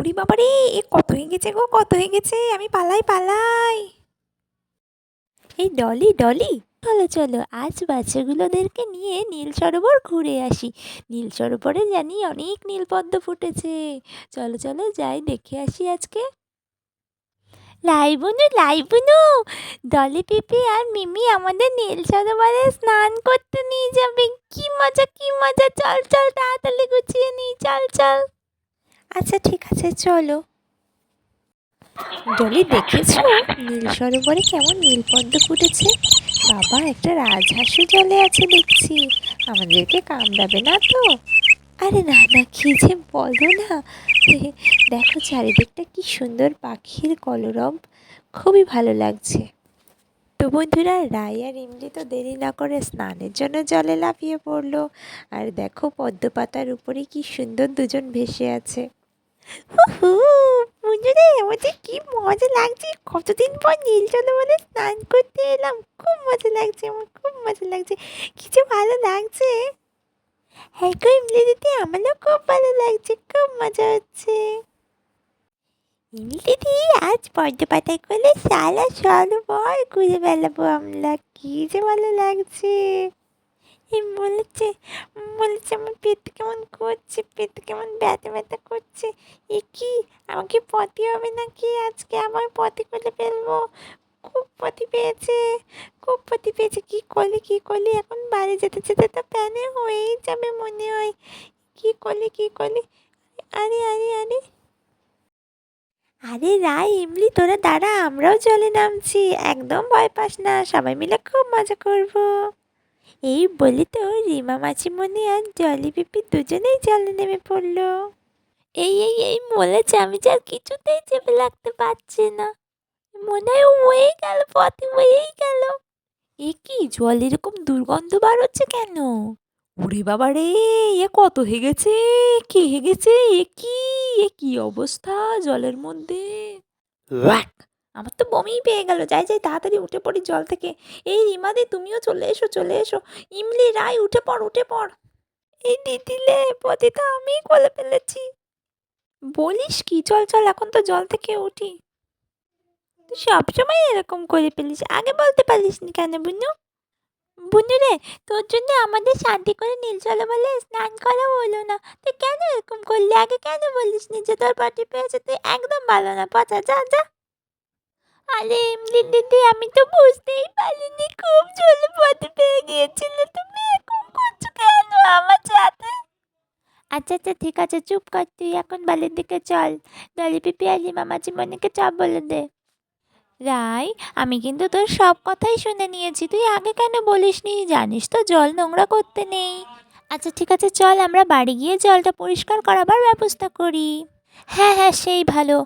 ওরে বাবারে, এ কত হয়ে গেছে গো, কত হয়ে গেছে, আমি পালাই পালাই। এই ডলি ডলি, চলো চলো আজ বাচ্চাগুলোদেরকে নিয়ে নীল সরোবর ঘুরে আসি। নীল সরোবরে জানি অনেক নীলপদ্ম ফুটেছে। চলো চলো যাই দেখে আসি আজকে। লাইবুনু লাইবুনু, ডলি পিপি আর মিমি আমাদের নীল সরোবরে স্নান করতে নিয়ে যাবে। কি মজা কি মজা, চল চল তাড়াতাড়ি গুছিয়ে নিই, চল চল। আচ্ছা ঠিক আছে চলো। ডলি দেখেছো নীল সরোবরে কেমন নীলপদ্ম ফুটেছে? বাবা, একটা রাজহাঁসও জলে আছে দেখছি। আমাদেরকে কামড়াবে না তো? আরে না না, কি যে বলো না। দেখো চারিদিকটা কি সুন্দর পাখির কলরব, খুবই ভালো লাগছে। তো বন্ধুরা, রাই আর ইমলি তো দেরি না করে স্নানের জন্য জলে লাফিয়ে পড়লো। আর দেখো পদ্ম পাতার উপরে কি সুন্দর দুজন ভেসে আছে। বন্ধুরা, আমাদের কি মজা লাগছে, কতদিন পর নীল সরোবরে স্নান করতে এলাম। খুব মজা লাগছে, আমার খুব মজা লাগছে, কিছু ভালো লাগছে। হ্যাঁ গো ইমলি দিদি, আমারও খুব ভালো লাগছে, খুব মজা হচ্ছে। ইমলি দিদি, আজ পদ্ম পাতায় করলে সারা সরোবর ঘুরে বেড়াবো আমরা, কি যে ভালো লাগছে। বলেছে বলেছে আমার পেট কেমন করছে, পেট কেমন ব্যথা ব্যথা করছে। এ কি, আমাকে পটি হবে নাকি আজকে? আমার পটি করে ফেলবো। খুব পটি পেয়েছে, খুব পটি পেয়েছে। কি করলি এখন বাড়ি যেতে যেতে তো প্যানে হয়েই যাবে মনে হয়। কি করলি? আরে আরে আরে আরে রাই ইমলি, তোরা দাঁড়া, আমরাও জলে নামছি, একদম ভয় পাস না, সবাই মিলে খুব মজা করবো। এই বলি তো রিমা মাসিমণি আর জলি পিপি দুজনেই জলে নেমে পড়লো। এই বলেছে, আমি যে আর কিছুতেই চেপে লাগতে পারছি না, মনে হয় হয়েই গেল, পথে হয়েই গেল। এ কি, জল এরকম দুর্গন্ধ বার হচ্ছে কেন? ওরে বাবা রে, এ কত হয়ে গেছে, কে হয়ে গেছে, এ কি অবস্থা জলের মধ্যে। ওয়াক! আমার তো বমিই পেয়ে গেল, যাই যাই তাড়াতাড়ি উঠে পড়ি জল থেকে। এই রিমাদি, তুমিও চলে এসো চলে এসো। ইমলি, রাই, উঠে পড় উঠে পড়। এই দিদিলে, পথে তো আমিই কোলে ফেলেছি। বলিস কি, চল চল এখন তো জল থেকে উঠি। তুই সবসময় এরকম করে ফেলিস, আগে বলতে পারিস নি কেন বুনু? বুনু রে, তোর জন্য আমাদের শান্তি করে নীল সরোবরে স্নান করা হলো না। তুই কেন এরকম করলি? আগে কেন বলিস নি যে তোর পটি পেয়েছে? তুই একদম ভালো না, পচা, যা যা। আরে এমনি দিদি, আমি তো বুঝতেই পারিনি, খুব জোরে পটি পেয়ে গিয়েছিল। তুমি এরকম করছো কেন আমার সাথে? আচ্ছা আচ্ছা ঠিক আছে, চুপ কর, তুই এখন বাড়ির দিকে চল। ডলি পিপি আর লিমা মাসিমণিকে চপ বলে দে। রাই, আমি কিন্তু তোর সব কথাই শুনে নিয়েছি, তুই আগে কেন বলিসনি? জানিস তো জল নোংরা করতে নেই। আচ্ছা ঠিক আছে, চল আমরা বাড়ি গিয়ে জলটা পরিষ্কার করাবার ব্যবস্থা করি। হ্যাঁ হ্যাঁ, সেই ভালো।